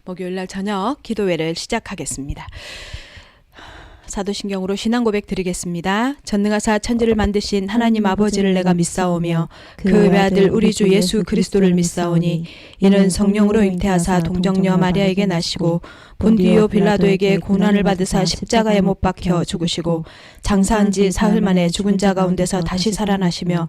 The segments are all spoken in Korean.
목요일날 저녁 기도회를 시작하겠습니다. 사도신경으로 신앙 고백 드리겠습니다. 전능하사 천지를 만드신 하나님 아버지를 내가 믿사오며 그 외아들 우리 주 예수 그리스도를 믿사오니 이는 성령으로 잉태하사 동정녀 마리아에게 나시고 본디오 빌라도에게 고난을 받으사 십자가에 못 박혀 죽으시고 장사한 지 사흘 만에 죽은 자 가운데서 다시 살아나시며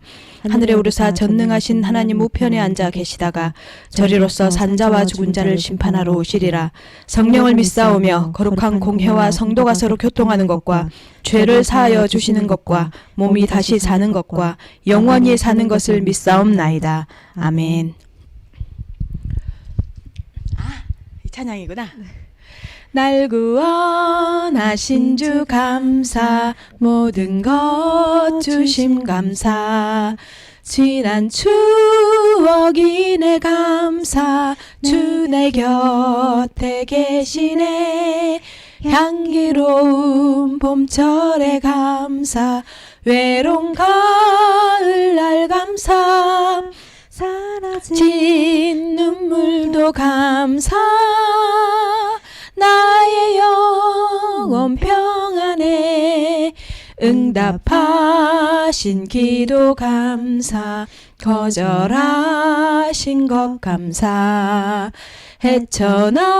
하늘에 오르사 전능하신 하나님 우편에 앉아 계시다가 저리로서 산자와 죽은 자를 심판하러 오시리라. 성령을 믿사오며 거룩한 공회와 성도가 서로 교통하는 것과 죄를 사하여 주시는 것과 몸이 다시 사는 것과 영원히 사는 것을 믿사옵나이다. 아멘. 이 찬양이구나. 날 구원하신 주 감사, 모든 것 주심 감사, 지난 추억이 내 감사, 주 내 곁에 계시네. 향기로운 봄철의 감사, 외로운 가을날 감사, 사라진 눈물도 감사, 나의 영혼 평안에 응답하신 기도 감사, 거절하신 것 감사, 헤쳐나온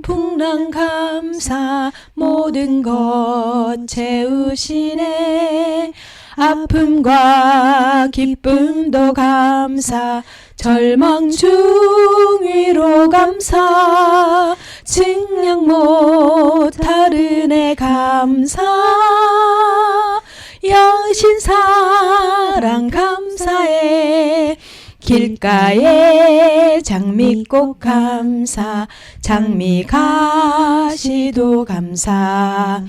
풍랑 감사, 모든 것 채우시네. 아픔과 기쁨도 감사, 절망 중위로 감사, 증량 못할 은혜 감사, 여신 사랑 감사해. 길가에 장미꽃 감사, 장미 가시도 감사,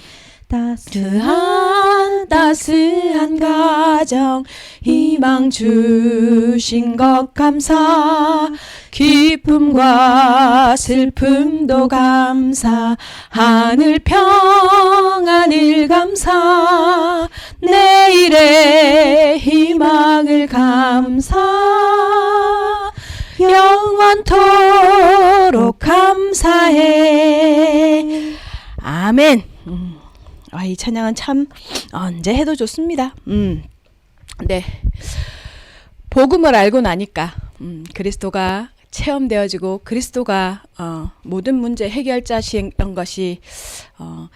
따스한 가정 희망 주신 것 감사, 기쁨과 슬픔도 감사, 하늘 평안을 감사, 내일의 희망을 감사, 영원토록 감사해. 아멘. 이 찬양은 참 언제 해도 좋습니다. 네, 복음을 알고 나니까 그리스도가 체험되어지고 그리스도가 모든 문제 해결자신 것이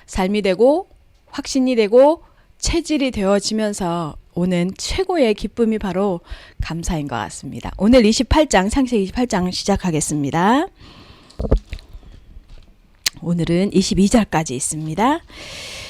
삶이 되고 확신이 되고 체질이 되어지면서 오는 최고의 기쁨이 바로 감사인 것 같습니다. 오늘 28장 창세기 28장 시작하겠습니다. 오늘은 22절까지 있습니다.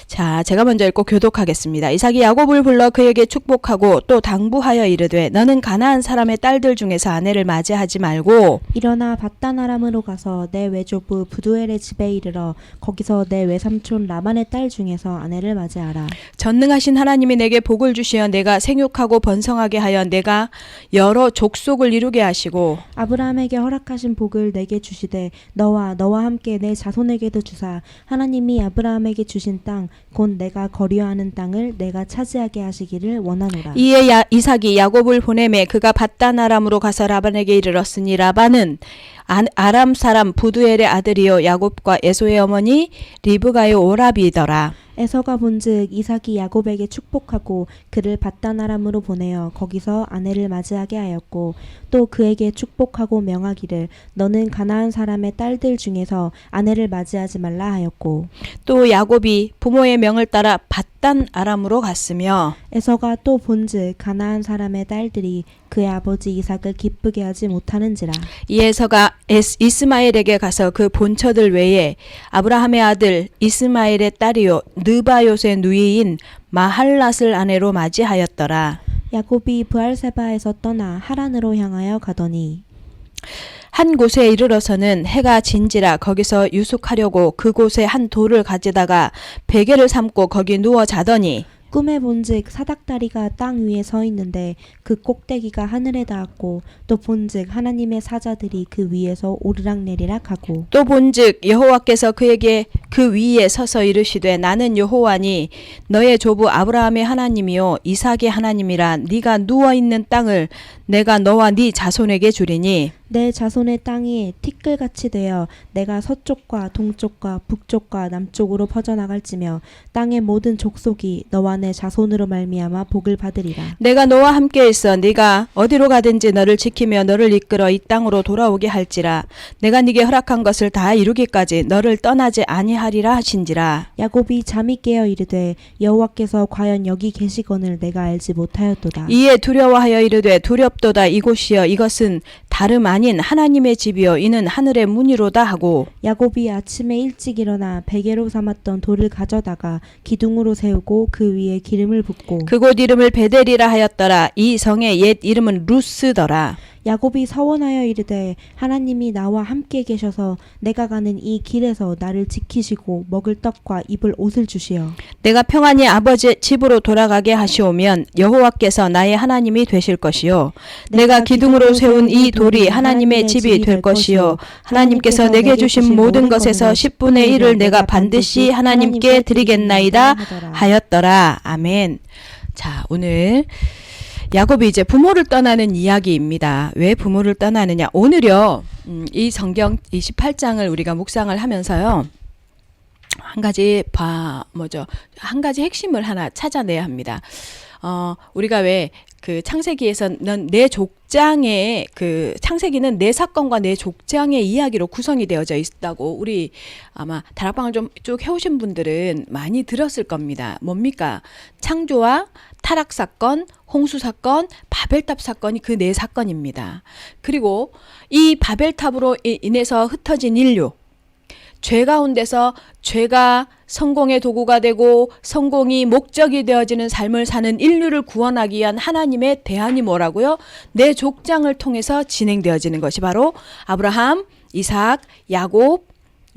자, 제가 먼저 읽고 교독하겠습니다. 이삭이 야곱을 불러 그에게 축복하고 또 당부하여 이르되 너는 가나안 사람의 딸들 중에서 아내를 맞이하지 말고 일어나 밧단 아람으로 가서 내 외조부 부두엘의 집에 이르러 거기서 내 외삼촌 라반의 딸 중에서 아내를 맞이하라. 전능하신 하나님이 내게 복을 주시어 내가 생육하고 번성하게 하여 내가 여러 족속을 이루게 하시고 아브라함에게 허락하신 복을 내게 주시되 너와 함께 내 자손에게도 주사 하나님이 아브라함에게 주신 땅 곧 내가 거류하는 땅을 내가 차지하게 하시기를 원하노라. 이에 이삭이 야곱을 보내매 그가 밧단 아람으로 가서 라반에게 이르렀으니 라반은 아람 사람 부두엘의 아들이요 야곱과 에소의 어머니 리브가의 오라비더라. 에서가 본즉 이삭이 야곱에게 축복하고 그를 밧단 아람으로 보내어 거기서 아내를 맞이하게 하였고 또 그에게 축복하고 명하기를 너는 가나안 사람의 딸들 중에서 아내를 맞이하지 말라 하였고 또 야곱이 부모의 명을 따라 밧단 아람으로 갔으며 에서가 또 본즉 가나안 사람의 딸들이 그의 아버지 이삭을 기쁘게 하지 못하는지라. 이 에서가 이스마엘에게 가서 그 본처들 외에 아브라함의 아들 이스마엘의 딸이요 느바요의 누이인 마할랏을 아내로 맞이하였더라. 야곱이 브알세바에서 떠나 하란으로 향하여 가더니 한 곳에 이르러서는 해가 진지라 거기서 유숙하려고 그곳에 한 돌을 가지다가 베개를 삼고 거기 누워 자더니 꿈에 본즉 사닥다리가 땅 위에 서 있는데 그 꼭대기가 하늘에 닿았고 또 본즉 하나님의 사자들이 그 위에서 오르락내리락 하고 또 본즉 여호와께서 그에게 그 위에 서서 이르시되 나는 여호와니 너의 조부 아브라함의 하나님이요 이삭의 하나님이라. 네가 누워 있는 땅을 내가 너와 네 자손에게 주리니 내 자손의 땅이 티끌같이 되어 내가 서쪽과 동쪽과 북쪽과 남쪽으로 퍼져나갈지며 땅의 모든 족속이 너와 내 자손으로 말미암아 복을 받으리라. 내가 너와 함께 있어 네가 어디로 가든지 너를 지키며 너를 이끌어 이 땅으로 돌아오게 할지라. 내가 네게 허락한 것을 다 이루기까지 너를 떠나지 아니하리라 하신지라. 야곱이 잠이 깨어 이르되 여호와께서 과연 여기 계시거늘 내가 알지 못하였도다. 이에 두려워하여 이르되 두렵도다. 이곳이여 이것은 다름 아닌 하나님의 집이요 이는 하늘의 문이로다 하고 야곱이 아침에 일찍 일어나 베개로 삼았던 돌을 가져다가 기둥으로 세우고 그 위에 기름을 붓고 그곳 이름을 베델이라 하였더라. 이 성의 옛 이름은 루스더라. 야곱이 서원하여 이르되 하나님이 나와 함께 계셔서 내가 가는 이 길에서 나를 지키시고 먹을 떡과 입을 옷을 주시어 내가 평안히 아버지 집으로 돌아가게 하시오면 여호와께서 나의 하나님이 되실 것이요 내가 기둥으로 세운 이 돌이 하나님의 집이 될 것이요 하나님께서 내게 주신 모든 것에서 10분의 1을 내가 반드시 하나님께 드리겠나이다 하였더라. 아멘. 자, 오늘 야곱이 이제 부모를 떠나는 이야기입니다. 왜 부모를 떠나느냐? 오늘요, 이 성경 28장을 우리가 묵상을 하면서요, 한 가지 핵심을 하나 찾아내야 합니다. 우리가 왜 그 창세기에서는 내 족장의 창세기는 내 사건과 내 족장의 이야기로 구성이 되어져 있다고 우리 아마 다락방을 좀 쭉 해오신 분들은 많이 들었을 겁니다. 뭡니까? 창조와 타락 사건, 홍수 사건, 바벨탑 사건이 그 네 사건입니다. 그리고 이 바벨탑으로 인해서 흩어진 인류, 죄 가운데서 죄가 성공의 도구가 되고 성공이 목적이 되어지는 삶을 사는 인류를 구원하기 위한 하나님의 대안이 뭐라고요? 내 족장을 통해서 진행되어지는 것이 바로 아브라함, 이삭, 야곱,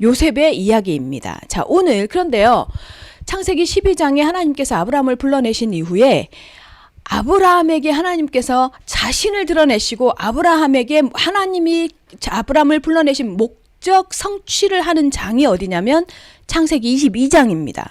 요셉의 이야기입니다. 자, 오늘 그런데요. 창세기 12장에 하나님께서 아브라함을 불러내신 이후에 아브라함에게 하나님께서 자신을 드러내시고 아브라함에게 하나님이 아브라함을 불러내신 목적 성취를 하는 장이 어디냐면 창세기 22장입니다.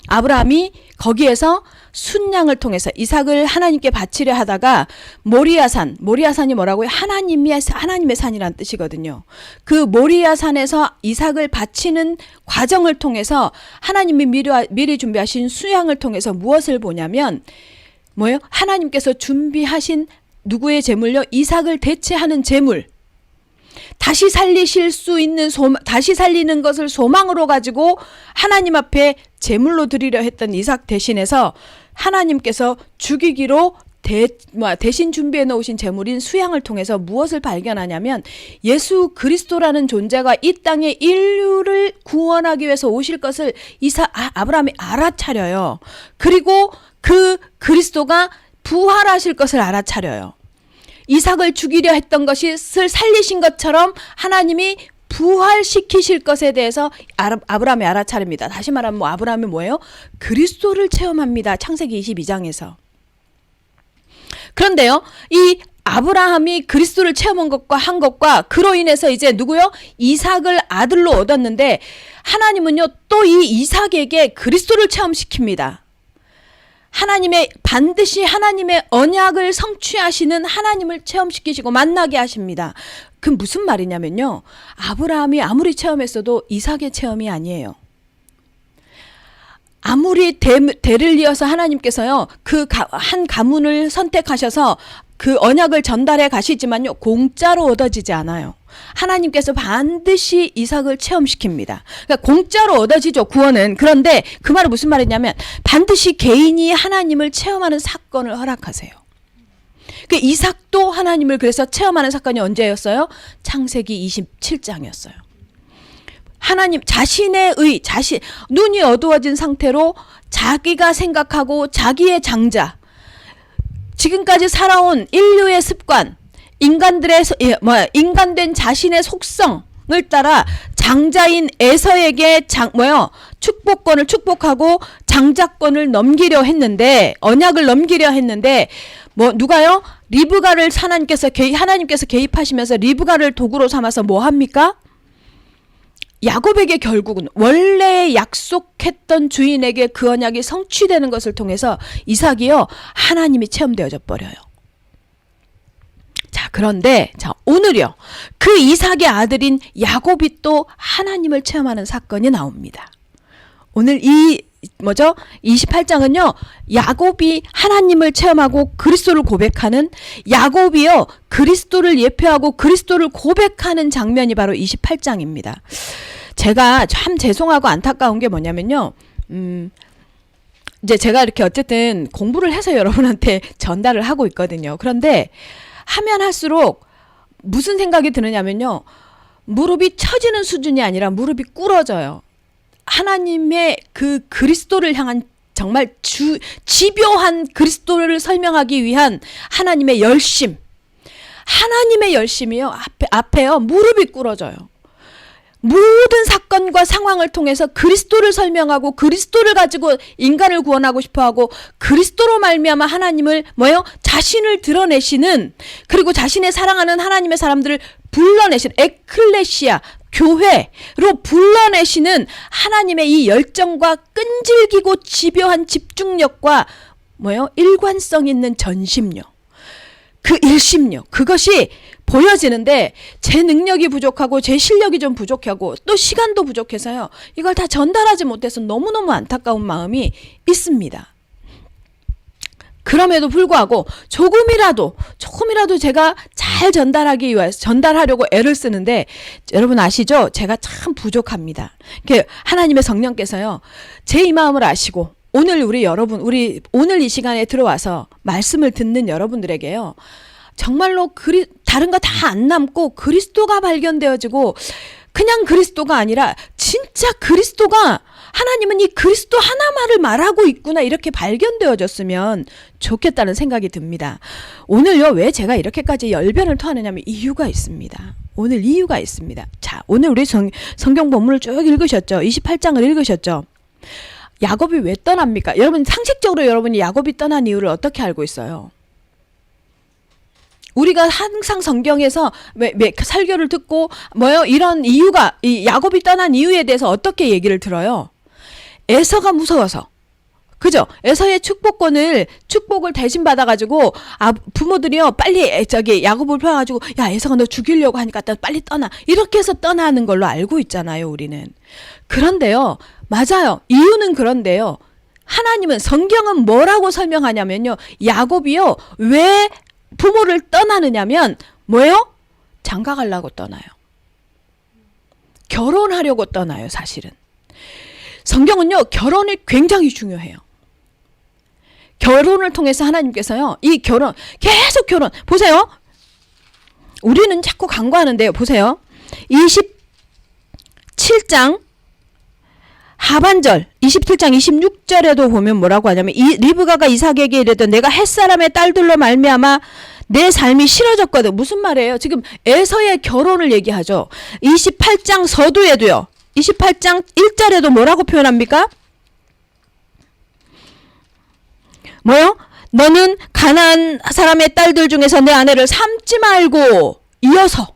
아브라함이 거기에서 순양을 통해서 이삭을 하나님께 바치려 하다가 모리아산이 뭐라고요? 하나님의 산이란 뜻이거든요. 그 모리아산에서 이삭을 바치는 과정을 통해서 하나님이 미리 준비하신 수양을 통해서 무엇을 보냐면 뭐예요? 하나님께서 준비하신 누구의 제물요? 이삭을 대체하는 제물. 다시 살리실 수 있는 다시 살리는 것을 소망으로 가지고 하나님 앞에 제물로 드리려 했던 이삭 대신해서 하나님께서 죽이기로 대신 준비해 놓으신 제물인 수양을 통해서 무엇을 발견하냐면 예수 그리스도라는 존재가 이 땅에 인류를 구원하기 위해서 오실 것을 아브라함이 알아차려요. 그리고 그 그리스도가 부활하실 것을 알아차려요. 이삭을 죽이려 했던 것을 살리신 것처럼 하나님이 부활시키실 것에 대해서 아브라함이 알아차립니다. 다시 말하면 아브라함이 뭐예요? 그리스도를 체험합니다. 창세기 22장에서. 그런데요, 이 아브라함이 그리스도를 체험한 것과 그로 인해서 이제 누구요? 이삭을 아들로 얻었는데 하나님은요, 또 이 이삭에게 그리스도를 체험시킵니다. 반드시 하나님의 언약을 성취하시는 하나님을 체험시키시고 만나게 하십니다. 그 무슨 말이냐면요. 아브라함이 아무리 체험했어도 이삭의 체험이 아니에요. 아무리 대를 이어서 하나님께서요. 그 한 가문을 선택하셔서 그 언약을 전달해 가시지만요. 공짜로 얻어지지 않아요. 하나님께서 반드시 이삭을 체험시킵니다. 그러니까 공짜로 얻어지죠, 구원은. 그런데 그 말은 무슨 말이냐면 반드시 개인이 하나님을 체험하는 사건을 허락하세요. 그 이삭도 하나님을 그래서 체험하는 사건이 언제였어요? 창세기 27장이었어요. 하나님 자신의 눈이 어두워진 상태로 자기가 생각하고 자기의 장자, 지금까지 살아온 인류의 습관, 인간된 자신의 속성을 따라 장자인 에서에게 축복권을 축복하고 장자권을 넘기려 했는데, 언약을 넘기려 했는데, 누가요? 리브가를 하나님께서 개입하시면서 리브가를 도구로 삼아서 뭐 합니까? 야곱에게 결국은 원래 약속했던 주인에게 그 언약이 성취되는 것을 통해서 이삭이요, 하나님이 체험되어져 버려요. 자, 그런데 오늘이요, 그 이삭의 아들인 야곱이 또 하나님을 체험하는 사건이 나옵니다. 오늘 28장은요, 야곱이 하나님을 체험하고 그리스도를 고백하는, 야곱이요 그리스도를 예표하고 그리스도를 고백하는 장면이 바로 28장입니다. 제가 참 죄송하고 안타까운 게 뭐냐면요, 이제 제가 이렇게 어쨌든 공부를 해서 여러분한테 전달을 하고 있거든요. 그런데 하면 할수록 무슨 생각이 드느냐면요, 무릎이 처지는 수준이 아니라 무릎이 꿇어져요. 하나님의 그 그리스도를 향한 정말 집요한 그리스도를 설명하기 위한 하나님의 열심, 하나님의 열심이요, 앞에요 무릎이 꿇어져요. 모든 사건과 상황을 통해서 그리스도를 설명하고 그리스도를 가지고 인간을 구원하고 싶어하고 그리스도로 말미암아 하나님을 자신을 드러내시는, 그리고 자신의 사랑하는 하나님의 사람들을 불러내시는 에클레시아, 교회로 불러내시는 하나님의 이 열정과 끈질기고 집요한 집중력과 일관성 있는 전심력, 그 일심력, 그것이 보여지는데 제 능력이 부족하고 제 실력이 좀 부족하고 또 시간도 부족해서요, 이걸 다 전달하지 못해서 너무너무 안타까운 마음이 있습니다. 그럼에도 불구하고 조금이라도 제가 잘 전달하기 위해서 전달하려고 애를 쓰는데, 여러분 아시죠? 제가 참 부족합니다. 하나님의 성령께서요, 제 이 마음을 아시고 오늘 오늘 이 시간에 들어와서 말씀을 듣는 여러분들에게요, 정말로 다른 거 다 안 남고 그리스도가 발견되어지고, 그냥 그리스도가 아니라 진짜 그리스도가, 하나님은 이 그리스도 하나만을 말하고 있구나, 이렇게 발견되어졌으면 좋겠다는 생각이 듭니다. 오늘요, 왜 제가 이렇게까지 열변을 토하느냐면 이유가 있습니다. 오늘 이유가 있습니다. 자, 오늘 우리 성경 본문을 쭉 읽으셨죠? 28장을 읽으셨죠? 야곱이 왜 떠납니까? 여러분, 상식적으로 여러분이 야곱이 떠난 이유를 어떻게 알고 있어요? 우리가 항상 성경에서 설교를 듣고 이런 이유가, 이 야곱이 떠난 이유에 대해서 어떻게 얘기를 들어요? 에서가 무서워서. 그죠? 에서의 축복을 대신 받아가지고, 부모들이요, 빨리 야곱을 펴가지고, 야, 에서가 너 죽이려고 하니까 빨리 떠나. 이렇게 해서 떠나는 걸로 알고 있잖아요, 우리는. 그런데요, 맞아요. 이유는 그런데요, 하나님은, 성경은 뭐라고 설명하냐면요, 야곱이요, 왜 부모를 떠나느냐면, 장가 가려고 떠나요. 결혼하려고 떠나요, 사실은. 성경은요, 결혼이 굉장히 중요해요. 결혼을 통해서 하나님께서요, 계속 결혼. 보세요. 우리는 자꾸 간과하는데요. 보세요. 27장 하반절, 27장 26절에도 보면 뭐라고 하냐면, 리브가가 이삭에게 이르되 내가 햇사람의 딸들로 말미암아 내 삶이 싫어졌거든. 무슨 말이에요? 지금 에서의 결혼을 얘기하죠. 28장 서두에도요, 28장 1절에도 뭐라고 표현합니까? 너는 가나안 사람의 딸들 중에서 내 아내를 삼지 말고, 이어서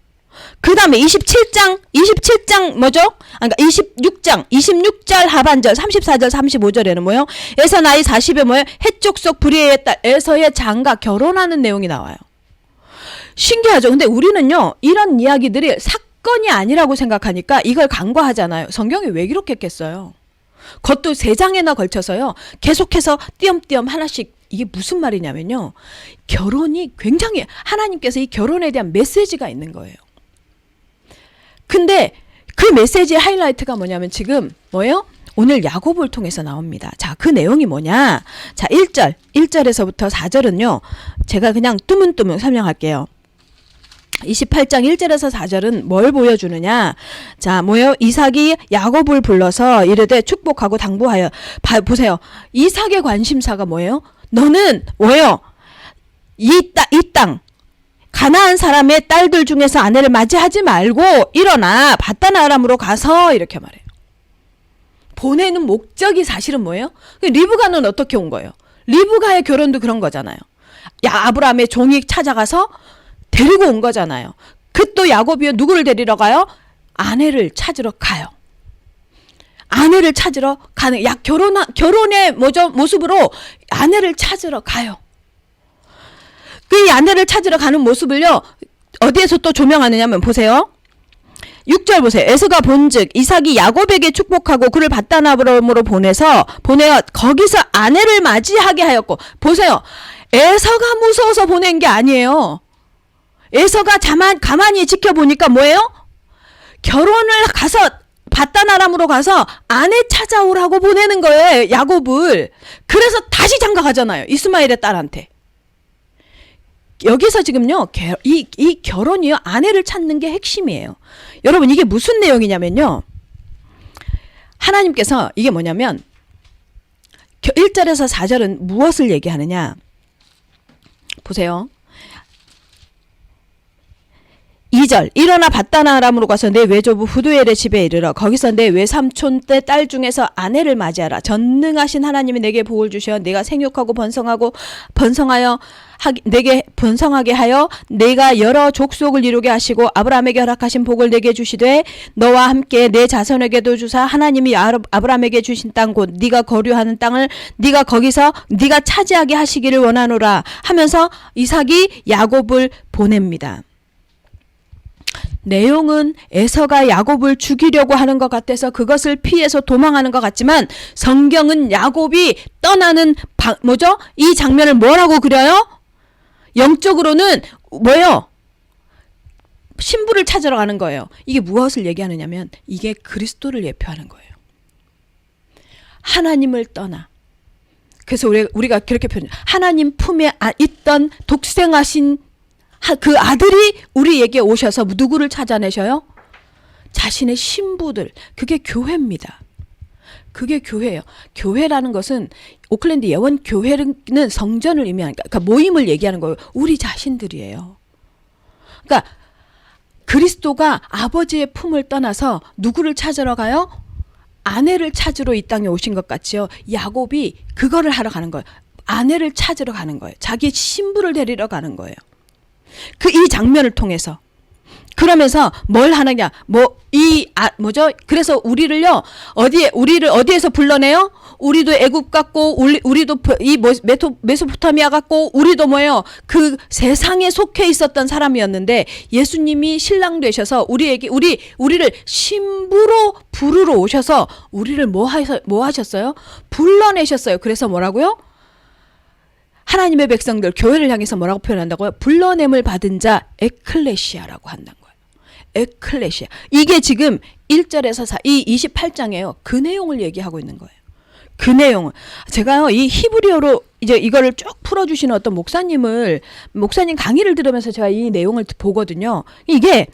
그 다음에 27장 그러니까 26절 하반절 34절 35절에는 에서 나이 40에 헷족속 불의의 딸 에서의 장가, 결혼하는 내용이 나와요. 신기하죠? 근데 우리는요, 이런 이야기들이 사건이 아니라고 생각하니까 이걸 간과하잖아요. 성경이 왜 그렇게 했겠어요? 그것도 3장에나 걸쳐서요, 계속해서 띄엄띄엄 하나씩. 이게 무슨 말이냐면요, 결혼이 굉장히, 하나님께서 이 결혼에 대한 메시지가 있는 거예요. 근데 그 메시지의 하이라이트가 뭐냐면 지금 오늘 야곱을 통해서 나옵니다. 자, 그 내용이 뭐냐? 자, 1절에서부터 4절은요, 제가 그냥 뚜문뚜문 설명할게요. 28장 1절에서 4절은 뭘 보여주느냐? 자, 이삭이 야곱을 불러서 이르되 축복하고 당부하여. 보세요. 이삭의 관심사가 뭐예요? 너는 이 땅 가나안 사람의 딸들 중에서 아내를 맞이하지 말고 일어나 바단 아람으로 가서, 이렇게 말해요. 보내는 목적이 사실은 뭐예요? 리브가는 어떻게 온 거예요? 리브가의 결혼도 그런 거잖아요. 아브라함의 종이 찾아가서 데리고 온 거잖아요. 그 또 야곱이 누구를 데리러 가요? 아내를 찾으러 가요. 아내를 찾으러 가는, 결혼의 모습으로 아내를 찾으러 가요. 그 아내를 찾으러 가는 모습을요, 어디에서 또 조명하느냐면 보세요. 6절 보세요. 에서가 본즉 이삭이 야곱에게 축복하고 그를 바다나람으로 보내어 거기서 아내를 맞이하게 하였고, 보세요. 에서가 무서워서 보낸 게 아니에요. 에서가 가만히 지켜보니까 뭐예요? 결혼을 가서 바다나람으로 가서 아내 찾아오라고 보내는 거예요, 야곱을. 그래서 다시 장가 가잖아요, 이스마엘의 딸한테. 여기서 지금요, 이 결혼이요, 아내를 찾는 게 핵심이에요. 여러분, 이게 무슨 내용이냐면요, 하나님께서 이게 뭐냐면 1절에서 4절은 무엇을 얘기하느냐 보세요. 2절 일어나 바다나람으로 가서 내 외조부 후두엘의 집에 이르러 거기서 내 외삼촌 때 딸 중에서 아내를 맞이하라. 전능하신 하나님이 내게 복을 주셔 내가 생육하고 내게 번성하게 하여 내가 여러 족속을 이루게 하시고 아브라함에게 허락하신 복을 내게 주시되 너와 함께 내 자손에게도 주사 하나님이 아브라함에게 주신 땅 곧 네가 거류하는 땅을 네가 거기서 네가 차지하게 하시기를 원하노라 하면서 이삭이 야곱을 보냅니다. 내용은 에서가 야곱을 죽이려고 하는 것 같아서 그것을 피해서 도망하는 것 같지만 성경은 야곱이 떠나는 이 장면을 뭐라고 그려요? 영적으로는 뭐예요? 신부를 찾으러 가는 거예요. 이게 무엇을 얘기하느냐면 이게 그리스도를 예표하는 거예요. 하나님을 떠나. 그래서 우리가 그렇게 표현해요. 하나님 품에 있던 독생하신 그 아들이 우리에게 오셔서 누구를 찾아내셔요? 자신의 신부들. 그게 교회입니다. 그게 교회예요. 교회라는 것은 오클랜드 예원 교회는 성전을 의미하니까, 그러니까 모임을 얘기하는 거예요. 우리 자신들이에요. 그러니까 그리스도가 아버지의 품을 떠나서 누구를 찾으러 가요? 아내를 찾으러 이 땅에 오신 것 같지요. 야곱이 그거를 하러 가는 거예요. 아내를 찾으러 가는 거예요. 자기 신부를 데리러 가는 거예요. 이 장면을 통해서. 그러면서 뭘 하느냐? 그래서 우리를 어디에서 불러내요? 우리도 애굽 같고, 우리도 이 메소포타미아 같고, 우리도 뭐예요? 그 세상에 속해 있었던 사람이었는데, 예수님이 신랑 되셔서 우리를 신부로 부르러 오셔서, 우리를 뭐 하셨어요? 불러내셨어요. 그래서 뭐라고요? 하나님의 백성들, 교회를 향해서 뭐라고 표현한다고요? 불러냄을 받은 자, 에클레시아라고 한다는 거예요. 에클레시아. 이게 지금 1절에서 이 28장이에요. 그 내용을 얘기하고 있는 거예요. 그 내용을. 제가요, 이 히브리어로 이제 이거를 쭉 풀어주시는 어떤 목사님 강의를 들으면서 제가 이 내용을 보거든요. 이게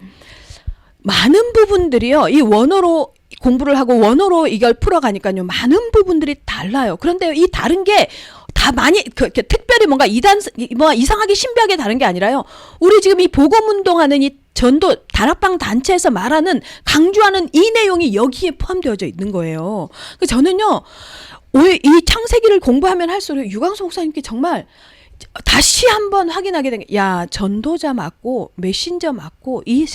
많은 부분들이요, 이 원어로 공부를 하고 원어로 이걸 풀어가니까요, 많은 부분들이 달라요. 그런데 이 다른 게 다 많이 특별히 뭔가 이상하게 신비하게 다른 게 아니라요. 우리 지금 이 복음운동하는 이 전도 다락방 단체에서 말하는 강조하는 이 내용이 여기에 포함되어져 있는 거예요. 저는요, 이 창세기를 공부하면 할수록 유광수 목사님께 정말 다시 한번 확인하게 된 게, 야, 전도자 맞고 메신저 맞고 이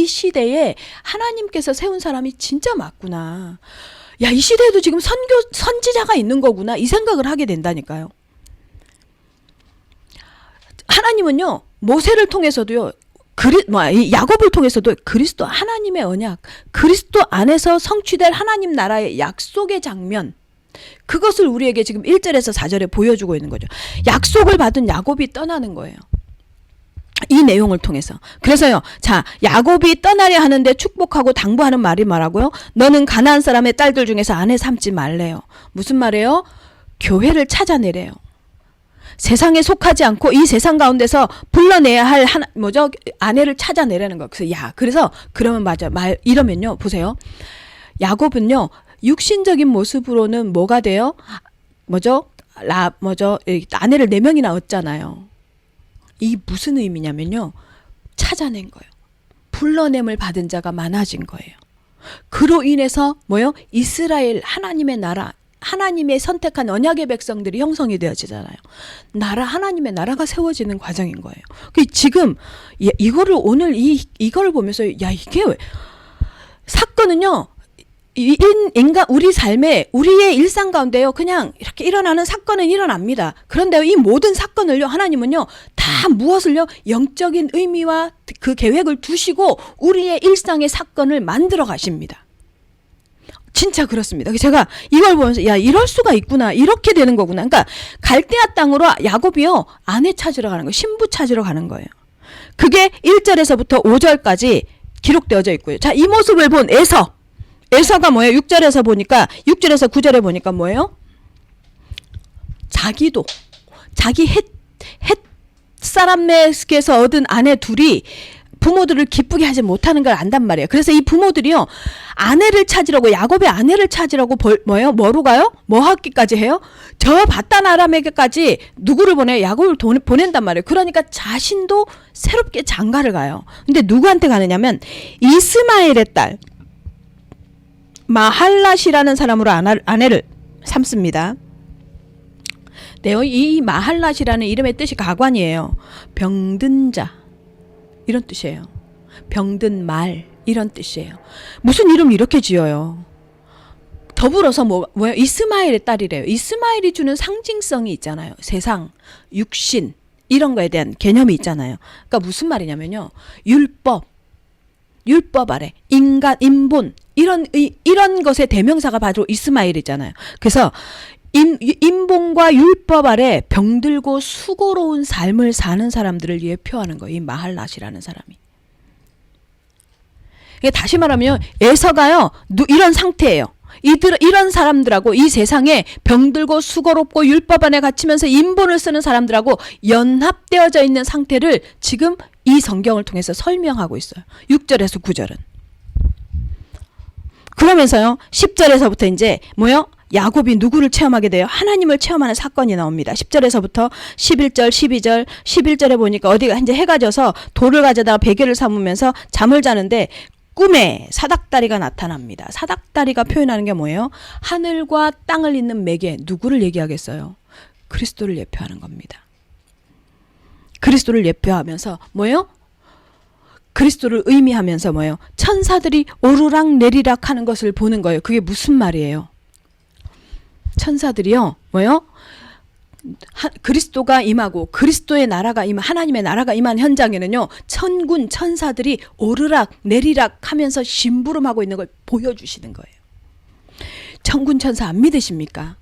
시대에 하나님께서 세운 사람이 진짜 맞구나. 야, 이 시대에도 지금 선지자가 있는 거구나. 이 생각을 하게 된다니까요. 하나님은요, 모세를 통해서도요, 야곱을 통해서도 그리스도 하나님의 언약, 그리스도 안에서 성취될 하나님 나라의 약속의 장면, 그것을 우리에게 지금 1절에서 4절에 보여주고 있는 거죠. 약속을 받은 야곱이 떠나는 거예요. 이 내용을 통해서. 그래서요, 자, 야곱이 떠나려 하는데 축복하고 당부하는 말이 뭐라고요? 너는 가나안 사람의 딸들 중에서 아내 삼지 말래요. 무슨 말이에요? 교회를 찾아내래요. 세상에 속하지 않고 이 세상 가운데서 불러내야 할 아내를 찾아내라는 거. 그래서 그러면 맞아. 이러면요, 보세요. 야곱은요, 육신적인 모습으로는 뭐가 돼요? 아내를 4명이나 얻잖아요. 이 무슨 의미냐면요, 찾아낸 거예요. 불러냄을 받은 자가 많아진 거예요. 그로 인해서 뭐요? 이스라엘 하나님의 나라, 하나님의 선택한 언약의 백성들이 형성이 되어지잖아요. 나라, 하나님의 나라가 세워지는 과정인 거예요. 지금 이거를 오늘 이걸 보면서 야, 이게 왜 사건은요, 인간 우리 삶에 우리의 일상 가운데요 그냥 이렇게 일어나는 사건은 일어납니다. 그런데 이 모든 사건을요 하나님은요 다 무엇을요 영적인 의미와 그 계획을 두시고 우리의 일상의 사건을 만들어 가십니다. 진짜 그렇습니다. 제가 이걸 보면서 야, 이럴 수가 있구나, 이렇게 되는 거구나. 그러니까 갈대아 땅으로 야곱이요 아내 찾으러 가는 거예요. 신부 찾으러 가는 거예요. 그게 1절에서부터 5절까지 기록되어져 있고요. 자, 이 모습을 본 에서가 뭐예요? 6절에서 보니까 6절에서 9절에 보니까 뭐예요? 자기 헷 사람에게서 얻은 아내 둘이 부모들을 기쁘게 하지 못하는 걸 안단 말이에요. 그래서 이 부모들이요 아내를 찾으려고, 야곱의 아내를 찾으려고 뭐로 가요? 뭐 하기까지 해요? 저 바단 아람에게까지 누구를 보내요? 야곱을 보낸단 말이에요. 그러니까 자신도 새롭게 장가를 가요. 근데 누구한테 가느냐면 이스마엘의 딸 마할랏이라는 사람으로 아내를 삼습니다. 네, 이 마할랏이라는 이름의 뜻이 가관이에요. 병든 자 이런 뜻이에요. 병든 말 이런 뜻이에요. 무슨 이름 이렇게 지어요? 더불어서 뭐예요? 이스마엘의 딸이래요. 이스마엘이 주는 상징성이 있잖아요. 세상, 육신 이런 거에 대한 개념이 있잖아요. 그러니까 무슨 말이냐면요. 율법 아래 인간, 인본 이런 것의 대명사가 바로 이스마엘이잖아요. 그래서 인본과 율법 아래 병들고 수고로운 삶을 사는 사람들을 예표하는 거예요. 이 마할랏이라는 사람이. 다시 말하면 에서가요 이런 상태예요. 이런 사람들하고 이 세상에 병들고 수고롭고 율법 안에 갇히면서 인본을 쓰는 사람들하고 연합되어져 있는 상태를 지금 이 성경을 통해서 설명하고 있어요. 6절에서 9절은. 그러면서요 10절에서부터 이제 뭐요? 야곱이 누구를 체험하게 돼요? 하나님을 체험하는 사건이 나옵니다. 10절에서부터 11절, 12절, 11절에 보니까 어디가 이제 해가 져서 돌을 가져다가 베개를 삼으면서 잠을 자는데 꿈에 사닥다리가 나타납니다. 사닥다리가 표현하는 게 뭐예요? 하늘과 땅을 잇는 매개, 누구를 얘기하겠어요? 그리스도를 예표하는 겁니다. 그리스도를 예표하면서 뭐예요? 그리스도를 의미하면서 뭐예요? 천사들이 오르락 내리락 하는 것을 보는 거예요. 그게 무슨 말이에요? 천사들이요, 뭐예요? 그리스도가 임하고 그리스도의 나라가 하나님의 나라가 임한 현장에는요 천군 천사들이 오르락 내리락 하면서 심부름하고 있는 걸 보여주시는 거예요. 천군 천사 안 믿으십니까?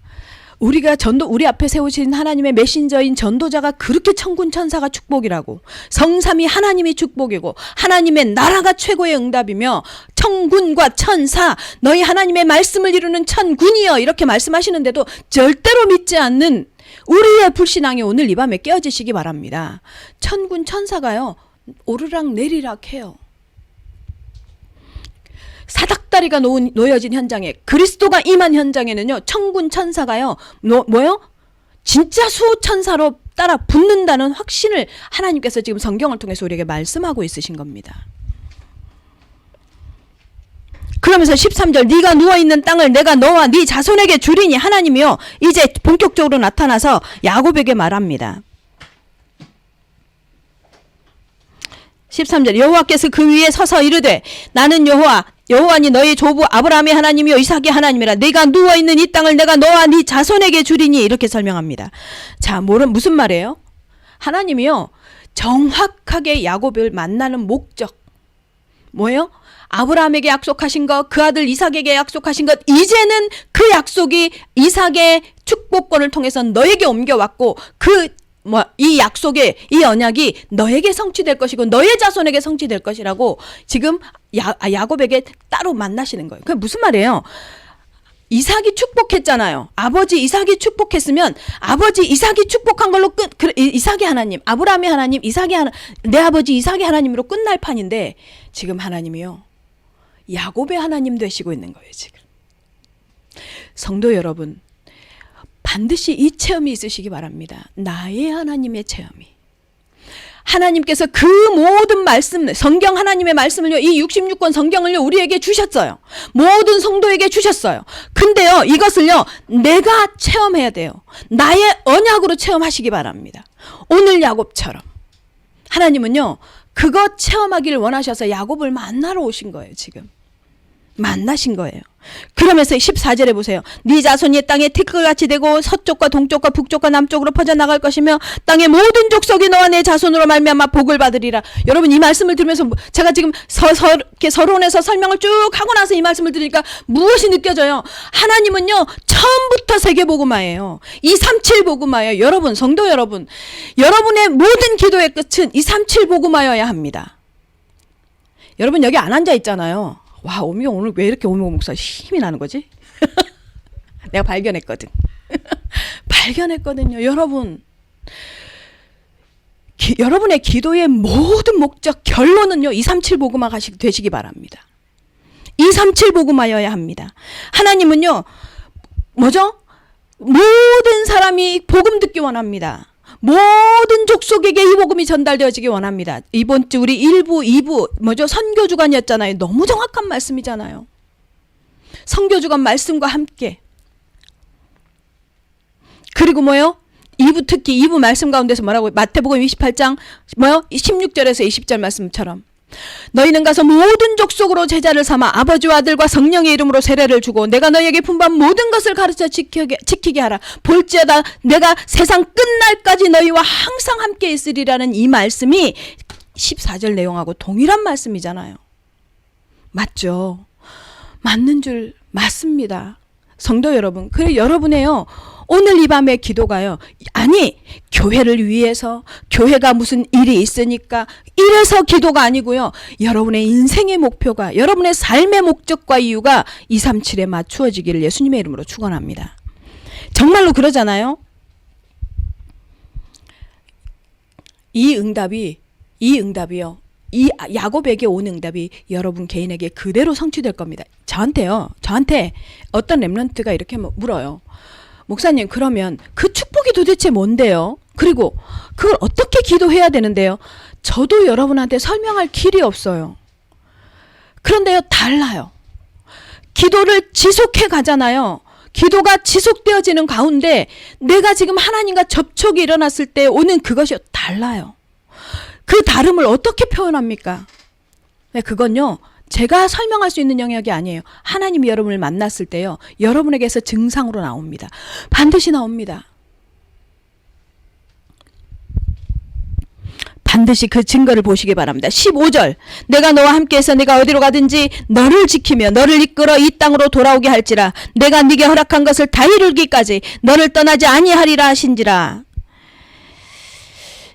우리 앞에 세우신 하나님의 메신저인 전도자가 그렇게 천군 천사가 축복이라고, 성삼위 하나님이 축복이고 하나님의 나라가 최고의 응답이며 천군과 천사, 너희 하나님의 말씀을 이루는 천군이여 이렇게 말씀하시는데도 절대로 믿지 않는 우리의 불신앙이 오늘 이 밤에 깨어지시기 바랍니다. 천군 천사가요 오르락 내리락 해요. 사닥다리가 놓여진 현장에, 그리스도가 임한 현장에는요 천군 천사가요 뭐요? 진짜 수호천사로 따라 붙는다는 확신을 하나님께서 지금 성경을 통해서 우리에게 말씀하고 있으신 겁니다. 그러면서 13절 네가 누워있는 땅을 내가 너와 네 자손에게 주리니, 하나님이요 이제 본격적으로 나타나서 야곱에게 말합니다. 13절 여호와께서 그 위에 서서 이르되 나는 여호와니 너희 조부 아브라함의 하나님이요 이삭의 하나님이라. 네가 누워있는 이 땅을 내가 너와 네 자손에게 주리니 이렇게 설명합니다. 자, 무슨 말이에요? 하나님이요 정확하게 야곱을 만나는 목적 뭐예요? 아브라함에게 약속하신 것, 그 아들 이삭에게 약속하신 것, 이제는 그 약속이 이삭의 축복권을 통해서 너에게 옮겨왔고 이 약속의 이 언약이 너에게 성취될 것이고 너의 자손에게 성취될 것이라고 지금 야곱에게 따로 만나시는 거예요. 그게 무슨 말이에요? 이삭이 축복했잖아요. 아버지 이삭이 축복했으면 아버지 이삭이 축복한 걸로 이삭의 하나님, 아브라함의 하나님, 내 아버지 이삭의 하나님으로 끝날 판인데 지금 하나님이요 야곱의 하나님 되시고 있는 거예요. 지금 성도 여러분, 반드시 이 체험이 있으시기 바랍니다. 나의 하나님의 체험이. 하나님께서 그 모든 말씀, 성경 하나님의 말씀을요, 이 66권 성경을요, 우리에게 주셨어요. 모든 성도에게 주셨어요. 근데요, 이것을요, 내가 체험해야 돼요. 나의 언약으로 체험하시기 바랍니다. 오늘 야곱처럼. 하나님은요, 그거 체험하기를 원하셔서 야곱을 만나러 오신 거예요, 지금. 만나신 거예요. 그러면서 14절에 보세요. 네 자손이 땅에 티끌같이 되고 서쪽과 동쪽과 북쪽과 남쪽으로 퍼져나갈 것이며 땅의 모든 족속이 너와 내 자손으로 말미암아 복을 받으리라. 여러분 이 말씀을 들으면서 제가 지금 이렇게 서론에서 설명을 쭉 하고 나서 이 말씀을 들으니까 무엇이 느껴져요? 하나님은요 처음부터 세계복음화예요. 237 복음화예요. 여러분 성도 여러분, 여러분의 모든 기도의 끝은 237 복음화여야 합니다. 여러분 여기 안 앉아 있잖아요. 와, 오미경 오늘 왜 이렇게 오미경 목사 힘이 나는 거지? 내가 발견했거든. 발견했거든요. 여러분, 여러분의 기도의 모든 목적 결론은요. 237 복음화 되시기 바랍니다. 237 복음화여야 합니다. 하나님은요. 뭐죠? 모든 사람이 복음 듣기 원합니다. 모든 족속에게 이 복음이 전달되어지기 원합니다. 이번 주 우리 1부, 2부 뭐죠? 선교주간이었잖아요. 너무 정확한 말씀이잖아요. 선교주간 말씀과 함께. 그리고 뭐요? 2부 특히 2부 말씀 가운데서 뭐라고? 마태복음 28장 뭐요? 16절에서 20절 말씀처럼 너희는 가서 모든 족속으로 제자를 삼아 아버지와 아들과 성령의 이름으로 세례를 주고 내가 너희에게 분부한 모든 것을 가르쳐 지키게 하라. 볼지어다 내가 세상 끝날까지 너희와 항상 함께 있으리라는 이 말씀이 14절 내용하고 동일한 말씀이잖아요. 맞죠? 맞는 줄 맞습니다. 성도 여러분, 그래 여러분의요 오늘 이 밤의 기도가요, 아니 교회를 위해서 교회가 무슨 일이 있으니까 이래서 기도가 아니고요, 여러분의 인생의 목표가, 여러분의 삶의 목적과 이유가 237에 맞추어지기를 예수님의 이름으로 축원합니다. 정말로 그러잖아요. 이 응답이요, 이 야곱에게 온 응답이 여러분 개인에게 그대로 성취될 겁니다. 저한테 어떤 렘넌트가 이렇게 물어요. 목사님, 그러면 그 축복이 도대체 뭔데요? 그리고 그걸 어떻게 기도해야 되는데요? 저도 여러분한테 설명할 길이 없어요. 그런데요, 달라요. 기도를 지속해 가잖아요. 기도가 지속되어지는 가운데 내가 지금 하나님과 접촉이 일어났을 때 오는 그것이 달라요. 그 다름을 어떻게 표현합니까? 네, 그건요, 제가 설명할 수 있는 영역이 아니에요. 하나님이 여러분을 만났을 때요, 여러분에게서 증상으로 나옵니다. 반드시 나옵니다. 반드시 그 증거를 보시기 바랍니다. 15절 내가 너와 함께해서 네가 어디로 가든지 너를 지키며 너를 이끌어 이 땅으로 돌아오게 할지라 내가 네게 허락한 것을 다 이루기까지 너를 떠나지 아니하리라 하신지라.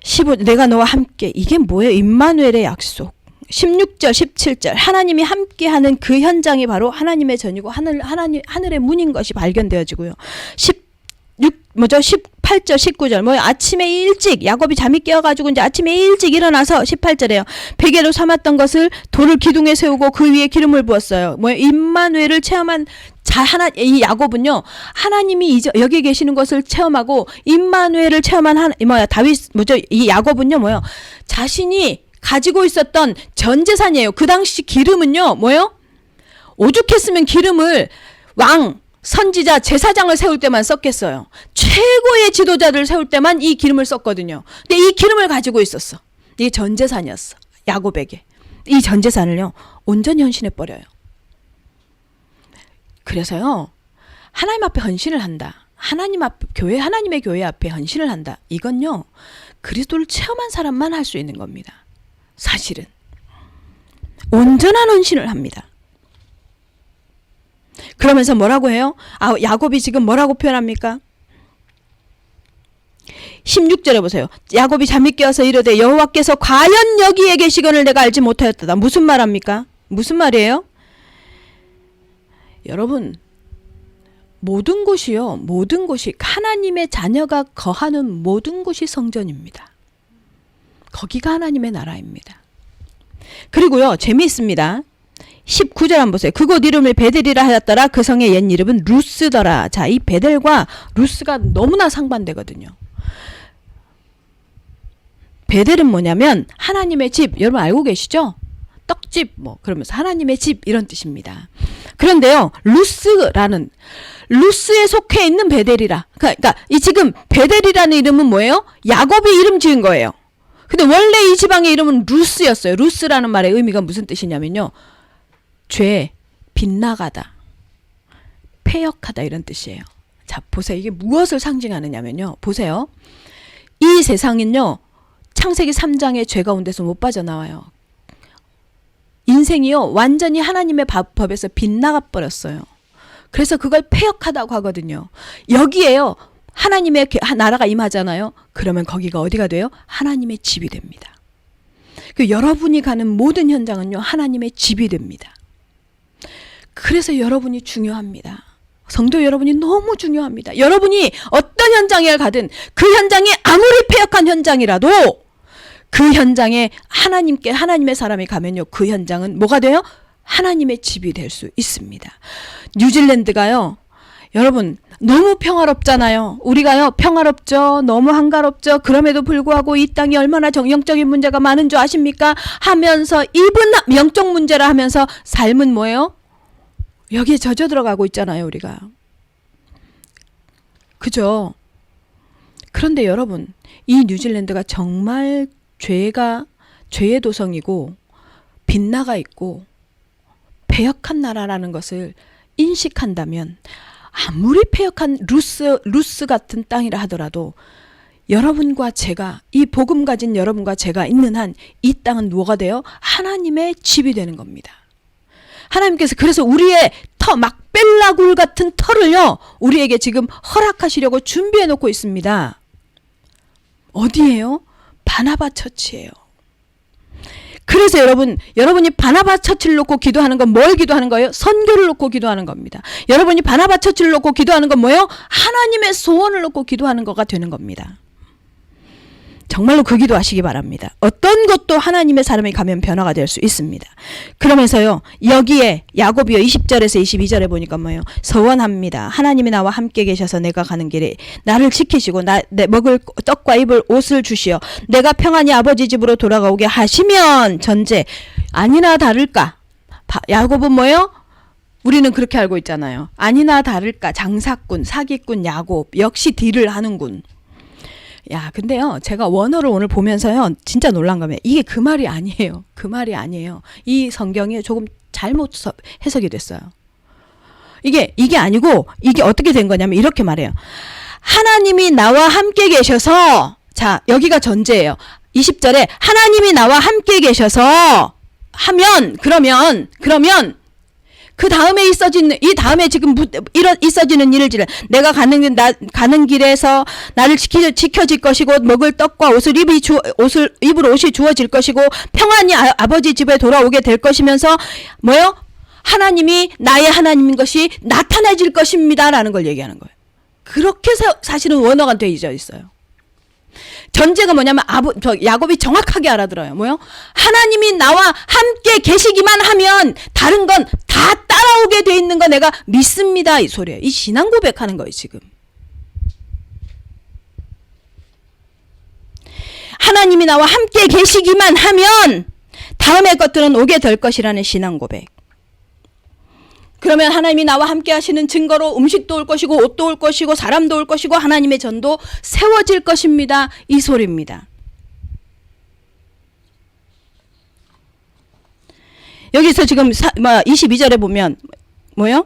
15 내가 너와 함께, 이게 뭐예요? 임마누엘의 약속. 16절 17절 하나님이 함께하는 그 현장이 바로 하나님의 전이고 하늘의 문인 것이 발견되어지고요. 18절 19절 아침에 일찍 야곱이 잠이 깨어가지고 이제 아침에 일찍 일어나서 18절에요. 베개로 삼았던 것을 돌을 기둥에 세우고 그 위에 기름을 부었어요. 임마누엘을 체험한 이 야곱은요, 하나님이 여기 계시는 것을 체험하고 임마누엘을 체험한 이 야곱은요 자신이 가지고 있었던 전 재산이에요. 그 당시 기름은요 오죽했으면 기름을 왕, 선지자, 제사장을 세울 때만 썼겠어요. 최고의 지도자를 세울 때만 이 기름을 썼거든요. 근데 이 기름을 가지고 있었어. 이게 전 재산이었어. 야곱에게. 이 전 재산을요 온전히 헌신해 버려요. 그래서요, 하나님 앞에 헌신을 한다. 하나님의 교회 앞에 헌신을 한다. 이건요, 그리스도를 체험한 사람만 할 수 있는 겁니다. 사실은. 온전한 헌신을 합니다. 그러면서 뭐라고 해요? 야곱이 지금 뭐라고 표현합니까? 16절에 보세요. 야곱이 잠이 깨어서 이르되 여호와께서 과연 여기에 계시거늘 내가 알지 못하였다. 무슨 말합니까? 무슨 말이에요? 여러분, 모든 곳이 하나님의 자녀가 거하는 모든 곳이 성전입니다. 거기가 하나님의 나라입니다. 그리고요, 재미있습니다. 19절 한번 보세요. 그곳 이름을 베델이라 하였더라. 그 성의 옛 이름은 루스더라. 자, 이 베델과 루스가 너무나 상반되거든요. 베델은 뭐냐면 하나님의 집. 여러분 알고 계시죠? 떡집 뭐 그러면서 하나님의 집 이런 뜻입니다. 그런데요, 루스에 속해 있는 베델이라. 그러니까 이 지금 베델이라는 이름은 뭐예요? 야곱이 이름 지은 거예요. 근데 원래 이 지방의 이름은 루스였어요. 루스라는 말의 의미가 무슨 뜻이냐면요, 죄, 빗나가다, 패역하다 이런 뜻이에요. 자, 보세요. 이게 무엇을 상징하느냐면요, 보세요. 이 세상은요, 창세기 3장의 죄 가운데서 못 빠져나와요. 인생이요, 완전히 하나님의 법에서 빗나가 버렸어요. 그래서 그걸 패역하다고 하거든요. 여기에요, 하나님의 나라가 임하잖아요. 그러면 거기가 어디가 돼요? 하나님의 집이 됩니다. 그 여러분이 가는 모든 현장은요, 하나님의 집이 됩니다. 그래서 여러분이 중요합니다. 성도 여러분이 너무 중요합니다. 여러분이 어떤 현장에 가든 그 현장이 아무리 패역한 현장이라도 그 현장에 하나님의 사람이 가면요, 그 현장은 뭐가 돼요? 하나님의 집이 될 수 있습니다. 뉴질랜드가요, 여러분 너무 평화롭잖아요. 우리가요 평화롭죠. 너무 한가롭죠. 그럼에도 불구하고 이 땅이 얼마나 영적인 문제가 많은 줄 아십니까? 하면서 입은 영적 문제라 하면서 삶은 뭐예요? 여기에 젖어 들어가고 있잖아요, 우리가. 그죠? 그런데 여러분, 이 뉴질랜드가 정말 죄의 도성이고 빗나가 있고 패역한 나라라는 것을 인식한다면, 아무리 패역한 루스 같은 땅이라 하더라도 여러분과 제가, 이 복음 가진 여러분과 제가 있는 한 이 땅은 뭐가 돼요? 하나님의 집이 되는 겁니다. 하나님께서 그래서 우리의 막벨라굴 같은 터를요, 우리에게 지금 허락하시려고 준비해 놓고 있습니다. 어디예요? 바나바 처치예요. 그래서 여러분이 바나바 처치를 놓고 기도하는 건 뭘 기도하는 거예요? 선교를 놓고 기도하는 겁니다. 여러분이 바나바 처치를 놓고 기도하는 건 뭐예요? 하나님의 소원을 놓고 기도하는 거가 되는 겁니다. 정말로 그 기도하시기 바랍니다. 어떤 것도 하나님의 사람이 가면 변화가 될 수 있습니다. 그러면서요, 여기에 야곱이요 20절에서 22절에 보니까 뭐예요? 서원합니다. 하나님이 나와 함께 계셔서 내가 가는 길에 나를 지키시고 내 먹을 떡과 입을 옷을 주시어 내가 평안히 아버지 집으로 돌아가오게 하시면 전제. 아니나 다를까, 야곱은 뭐예요? 우리는 그렇게 알고 있잖아요. 아니나 다를까 장사꾼, 사기꾼 야곱 역시 딜을 하는군. 야, 근데요, 제가 원어를 오늘 보면서요, 진짜 놀란 거면 이게 그 말이 아니에요. 그 말이 아니에요. 이 성경이 조금 잘못 해석이 됐어요. 이게 아니고, 이게 어떻게 된 거냐면 이렇게 말해요. 하나님이 나와 함께 계셔서, 자, 여기가 전제예요. 20절에 하나님이 나와 함께 계셔서 하면, 그러면 그 다음에 이 다음에 지금 있어지는 일을 내가 가는 길에서 나를 지켜질 것이고 먹을 떡과 옷을 입을 옷이 주어질 것이고 평안히 아버지 집에 돌아오게 될 것이면서 뭐요? 하나님이 나의 하나님인 것이 나타나질 것입니다라는 걸 얘기하는 거예요. 그렇게 사실은 원어가 되어 있어요. 전제가 뭐냐면 야곱이 정확하게 알아들어요. 뭐요? 하나님이 나와 함께 계시기만 하면 다른 건 다 따라오게 돼 있는 거 내가 믿습니다, 이 소리예요. 이 신앙 고백하는 거예요, 지금. 하나님이 나와 함께 계시기만 하면 다음의 것들은 오게 될 것이라는 신앙 고백. 그러면 하나님이 나와 함께 하시는 증거로 음식도 올 것이고 옷도 올 것이고 사람도 올 것이고 하나님의 전도 세워질 것입니다, 이 소리입니다. 여기서 지금 22절에 보면 뭐요?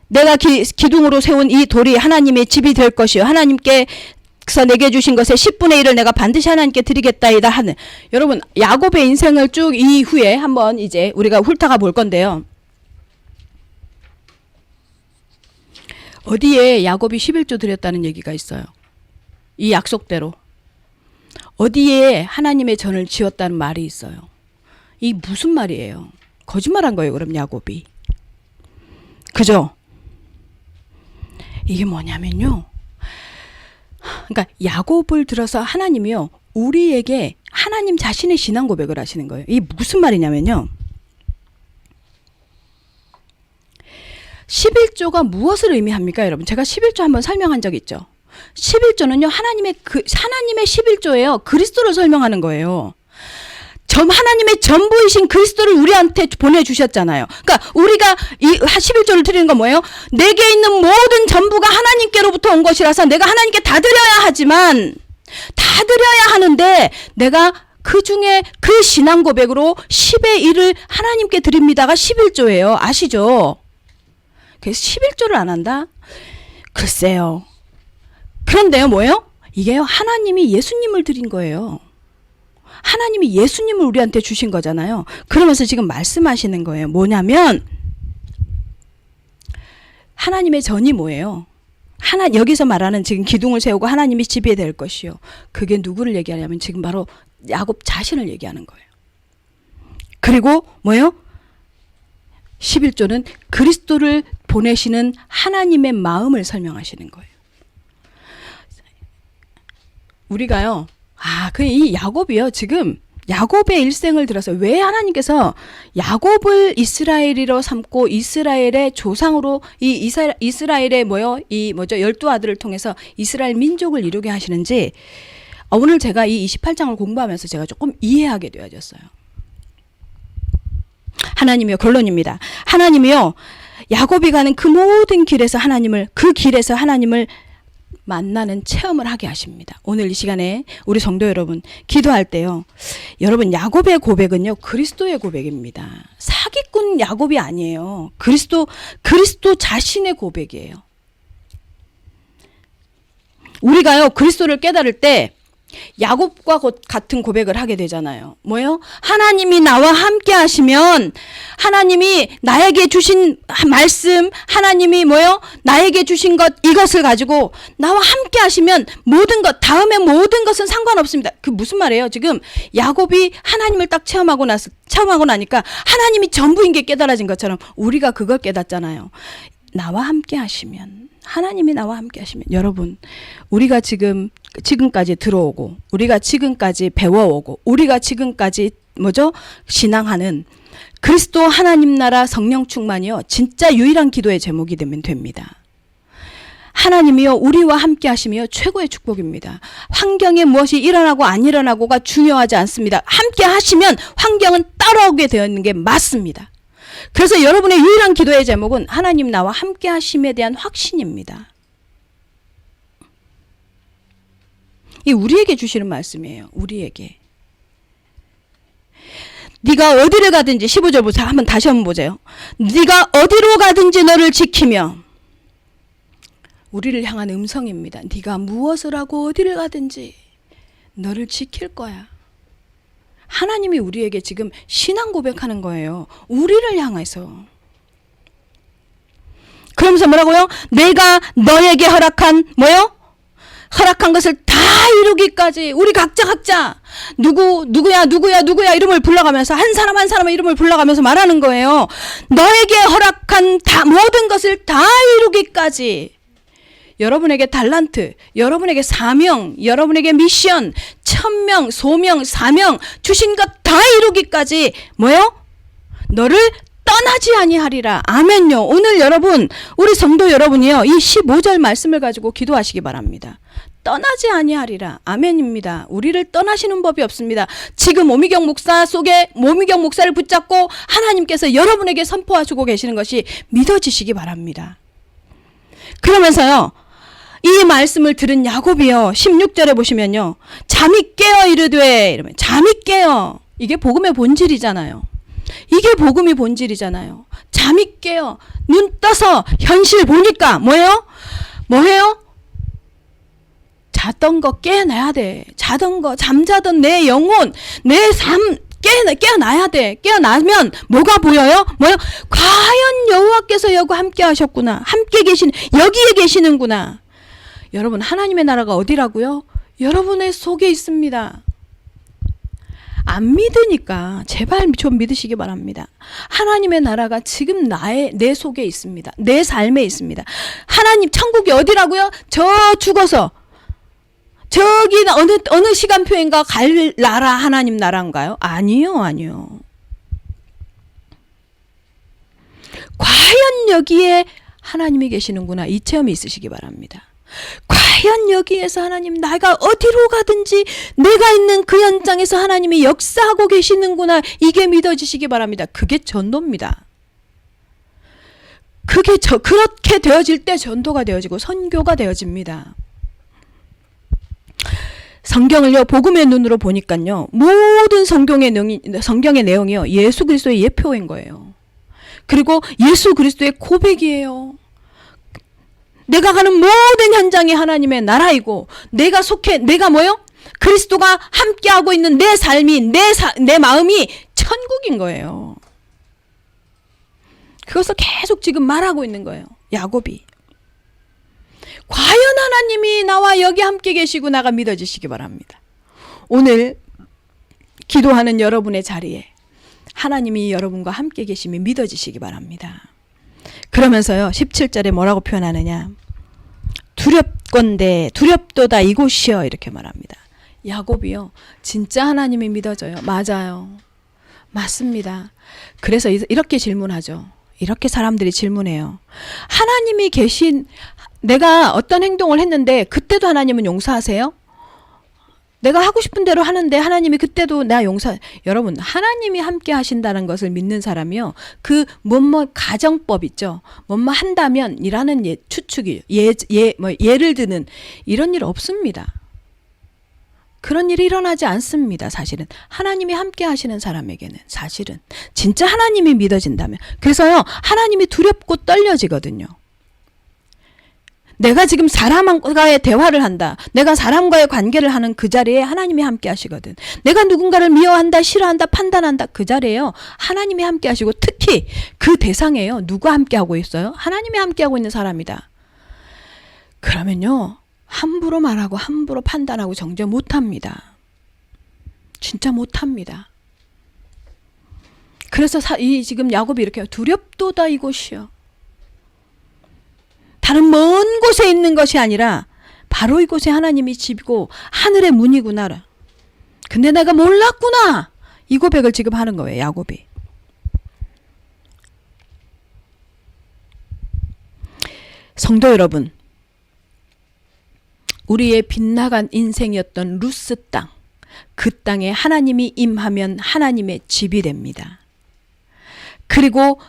내가 기둥으로 세운 이 돌이 하나님의 집이 될 것이요 하나님께서 내게 주신 것의 10분의 1을 내가 반드시 하나님께 드리겠다이다 하는. 여러분, 야곱의 인생을 쭉 이후에 한번 이제 우리가 훑어가 볼 건데요. 어디에 야곱이 11조 드렸다는 얘기가 있어요. 이 약속대로. 어디에 하나님의 전을 지었다는 말이 있어요. 이 무슨 말이에요? 거짓말한 거예요, 그럼 야곱이. 그죠? 이게 뭐냐면요. 그러니까 야곱을 들어서 하나님이요, 우리에게 하나님 자신의 신앙 고백을 하시는 거예요. 이게 무슨 말이냐면요. 11조가 무엇을 의미합니까, 여러분? 제가 11조 한번 설명한 적 있죠. 11조는요, 하나님의 11조예요. 그리스도를 설명하는 거예요. 하나님의 전부이신 그리스도를 우리한테 보내주셨잖아요. 그러니까 우리가 이 11조를 드리는 건 뭐예요? 내게 있는 모든 전부가 하나님께로부터 온 것이라서 내가 하나님께 다 드려야 하지만, 다 드려야 하는데 내가 그 중에 그 신앙 고백으로 10의 1을 하나님께 드립니다가 11조예요. 아시죠? 그래서 11조를 안 한다? 글쎄요. 그런데요, 뭐예요? 이게요, 하나님이 예수님을 드린 거예요. 하나님이 예수님을 우리한테 주신 거잖아요. 그러면서 지금 말씀하시는 거예요. 뭐냐면, 하나님의 전이 뭐예요? 여기서 말하는 지금 기둥을 세우고 하나님이 지배될 것이요. 그게 누구를 얘기하냐면 지금 바로 야곱 자신을 얘기하는 거예요. 그리고 뭐예요? 11조는 그리스도를 보내시는 하나님의 마음을 설명하시는 거예요. 우리가요, 이 야곱이요, 지금 야곱의 일생을 들어서 왜 하나님께서 야곱을 이스라엘이로 삼고 이스라엘의 조상으로 이스라엘의 12아들을 통해서 이스라엘 민족을 이루게 하시는지 오늘 제가 이 28장을 공부하면서 제가 조금 이해하게 되어졌어요. 하나님이요, 결론입니다. 하나님이요, 야곱이 가는 그 모든 길에서 그 길에서 하나님을 만나는 체험을 하게 하십니다. 오늘 이 시간에 우리 성도 여러분 기도할 때요, 여러분 야곱의 고백은요, 그리스도의 고백입니다. 사기꾼 야곱이 아니에요. 그리스도 자신의 고백이에요. 우리가요, 그리스도를 깨달을 때 야곱과 같은 고백을 하게 되잖아요. 뭐요? 하나님이 나와 함께 하시면, 하나님이 나에게 주신 말씀, 하나님이 나에게 주신 것, 이것을 가지고 나와 함께 하시면 모든 것, 다음에 모든 것은 상관없습니다. 그 무슨 말이에요? 지금 야곱이 하나님을 딱 체험하고 나니까 하나님이 전부인 게 깨달아진 것처럼 우리가 그걸 깨닫잖아요. 나와 함께 하시면, 하나님이 나와 함께 하시면, 여러분, 우리가 지금까지 들어오고, 우리가 지금까지 배워오고, 우리가 지금까지 신앙하는 그리스도 하나님 나라 성령 충만이요, 진짜 유일한 기도의 제목이 되면 됩니다. 하나님이요, 우리와 함께 하시며 최고의 축복입니다. 환경에 무엇이 일어나고 안 일어나고가 중요하지 않습니다. 함께 하시면 환경은 따라오게 되어 있는 게 맞습니다. 그래서 여러분의 유일한 기도의 제목은 하나님 나와 함께 하심에 대한 확신입니다. 이 우리에게 주시는 말씀이에요. 우리에게. 네가 어디를 가든지, 15절 보세요. 다시 한번 보세요. 네가 어디로 가든지 너를 지키며, 우리를 향한 음성입니다. 네가 무엇을 하고 어디를 가든지 너를 지킬 거야. 하나님이 우리에게 지금 신앙 고백하는 거예요. 우리를 향해서. 그러면서 뭐라고요? 내가 너에게 허락한 허락한 것을 다 이루기까지. 우리 각자 누구야 이름을 불러가면서 한 사람 이름을 불러가면서 말하는 거예요. 너에게 허락한 모든 것을 다 이루기까지. 여러분에게 달란트, 여러분에게 사명, 여러분에게 미션, 천명, 소명, 사명 주신 것 다 이루기까지 너를 떠나지 아니하리라. 아멘요. 오늘 여러분, 우리 성도 여러분이요, 이 15절 말씀을 가지고 기도하시기 바랍니다. 떠나지 아니하리라. 아멘입니다. 우리를 떠나시는 법이 없습니다. 지금 오미경 목사를 붙잡고 하나님께서 여러분에게 선포하시고 계시는 것이 믿어지시기 바랍니다. 그러면서요, 이 말씀을 들은 야곱이요, 16절에 보시면요, 잠이 깨어 이르되, 이러면 잠이 깨어. 이게 복음의 본질이잖아요. 이게 복음의 본질이잖아요. 잠이 깨어, 눈 떠서 현실 보니까 뭐예요? 자던 거 깨어나야 돼. 잠자던 내 영혼, 내 삶 깨어나야 돼. 깨어나면 뭐가 보여요? 과연 여호와께서 여기 함께 하셨구나. 여기에 계시는구나. 여러분, 하나님의 나라가 어디라고요? 여러분의 속에 있습니다. 안 믿으니까 제발 좀 믿으시기 바랍니다. 하나님의 나라가 지금 내 속에 있습니다. 내 삶에 있습니다. 하나님 천국이 어디라고요? 저 죽어서 저기 어느 시간표인가 갈 나라, 하나님 나라인가요? 아니요. 과연 여기에 하나님이 계시는구나. 이 체험이 있으시기 바랍니다. 과연 여기에서 하나님 내가 어디로 가든지 내가 있는 그 현장에서 하나님이 역사하고 계시는구나. 이게 믿어지시기 바랍니다. 그게 전도입니다. 그렇게 되어질 때 전도가 되어지고 선교가 되어집니다. 성경을요, 복음의 눈으로 보니까요, 모든 성경의 내용이요, 예수 그리스도의 예표인 거예요. 그리고 예수 그리스도의 고백이에요. 내가 가는 모든 현장이 하나님의 나라이고, 내가 뭐요? 그리스도가 함께하고 있는 내 삶이, 내 마음이 천국인 거예요. 그것을 계속 지금 말하고 있는 거예요, 야곱이. 과연 하나님이 나와 여기 함께 계시구나가 믿어지시기 바랍니다. 오늘 기도하는 여러분의 자리에 하나님이 여러분과 함께 계심이 믿어지시기 바랍니다. 그러면서요, 17절에 뭐라고 표현하느냐? 두렵건대 두렵도다 이곳이여, 이렇게 말합니다. 야곱이요, 진짜 하나님이 믿어져요. 맞아요. 맞습니다. 그래서 이렇게 질문하죠. 이렇게 사람들이 질문해요. 하나님이 내가 어떤 행동을 했는데 그때도 하나님은 용서하세요? 내가 하고 싶은 대로 하는데 하나님이 그때도 나 여러분, 하나님이 함께 하신다는 것을 믿는 사람이요, 그 가정법 있죠. 한다면 이라는 추측이 예를 드는 이런 일 없습니다. 그런 일이 일어나지 않습니다. 사실은 하나님이 함께 하시는 사람에게는 사실은 진짜 하나님이 믿어진다면, 그래서요, 하나님이 두렵고 떨려지거든요. 내가 지금 사람과의 대화를 한다, 내가 사람과의 관계를 하는 그 자리에 하나님이 함께 하시거든. 내가 누군가를 미워한다, 싫어한다, 판단한다, 그 자리에요, 하나님이 함께 하시고, 특히 그 대상에요, 누가 함께 하고 있어요? 하나님이 함께 하고 있는 사람이다. 그러면요, 함부로 말하고 함부로 판단하고 정죄 못합니다. 진짜 못합니다. 그래서 지금 야곱이 이렇게 두렵도다 이곳이요. 다른 먼 곳에 있는 것이 아니라 바로 이곳에 하나님이 집이고 하늘의 문이구나. 근데 내가 몰랐구나. 이 고백을 지금 하는 거예요, 야곱이. 성도 여러분, 우리의 빗나간 인생이었던 루스 땅, 그 땅에 하나님이 임하면 하나님의 집이 됩니다. 그리고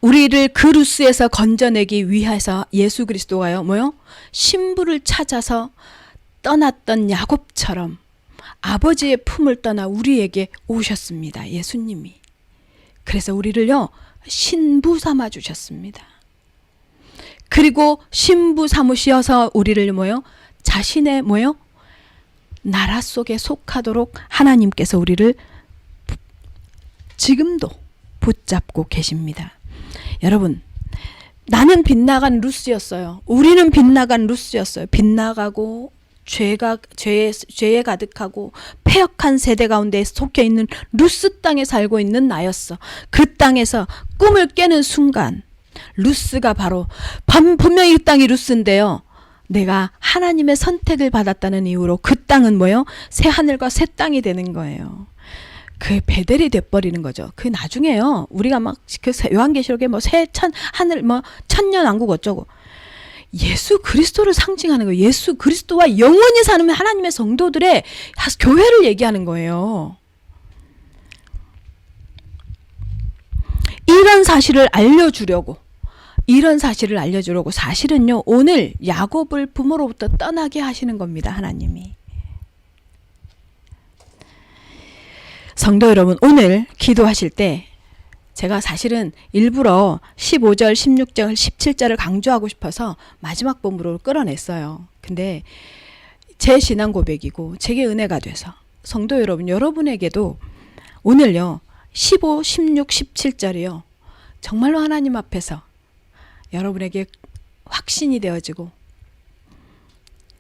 우리를 그 루스에서 건져내기 위해서 예수 그리스도가요, 신부를 찾아서 떠났던 야곱처럼 아버지의 품을 떠나 우리에게 오셨습니다, 예수님이. 그래서 우리를요, 신부 삼아 주셨습니다. 그리고 신부 삼으셔서 우리를 자신의 나라 속에 속하도록 하나님께서 우리를 지금도 붙잡고 계십니다. 여러분, 나는 빗나간 루스였어요. 우리는 빗나간 루스였어요. 빗나가고 죄에 가득하고 패역한 세대 가운데 속해 있는 루스 땅에 살고 있는 나였어. 그 땅에서 꿈을 깨는 순간 루스가 바로 분명히 이 땅이 루스인데요, 내가 하나님의 선택을 받았다는 이유로 그 땅은 새 하늘과 새 땅이 되는 거예요. 그 베델이 돼버리는 거죠. 그 나중에요, 우리가 그 요한계시록에 새 하늘 천년 왕국 어쩌고, 예수 그리스도를 상징하는 거예요. 예수 그리스도와 영원히 사는 하나님의 성도들의 교회를 얘기하는 거예요. 이런 사실을 알려주려고 사실은요, 오늘 야곱을 부모로부터 떠나게 하시는 겁니다, 하나님이. 성도 여러분, 오늘 기도하실 때 제가 사실은 일부러 15절, 16절, 17절을 강조하고 싶어서 마지막 본문으로 끌어냈어요. 근데 제 신앙 고백이고 제게 은혜가 돼서 성도 여러분, 여러분에게도 오늘요, 15, 16, 17절이요, 정말로 하나님 앞에서 여러분에게 확신이 되어지고,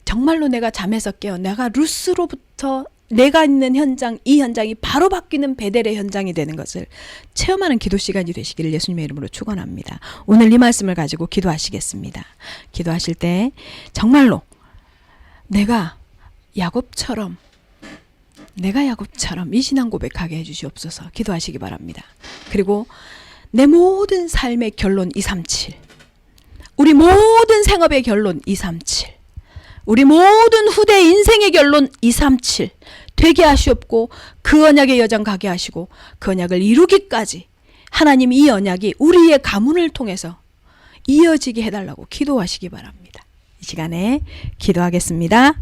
정말로 내가 잠에서 깨어 내가 루스로부터 내가 있는 현장, 이 현장이 바로 바뀌는 베델의 현장이 되는 것을 체험하는 기도 시간이 되시기를 예수님의 이름으로 축원합니다. 오늘 이 말씀을 가지고 기도하시겠습니다. 기도하실 때 정말로 내가 야곱처럼 이 신앙 고백하게 해주시옵소서. 기도하시기 바랍니다. 그리고 내 모든 삶의 결론 237, 우리 모든 생업의 결론 237, 우리 모든 후대 인생의 결론 237 되게 하시옵고 그 언약의 여정 가게 하시고 그 언약을 이루기까지 하나님 이 언약이 우리의 가문을 통해서 이어지게 해달라고 기도하시기 바랍니다. 이 시간에 기도하겠습니다.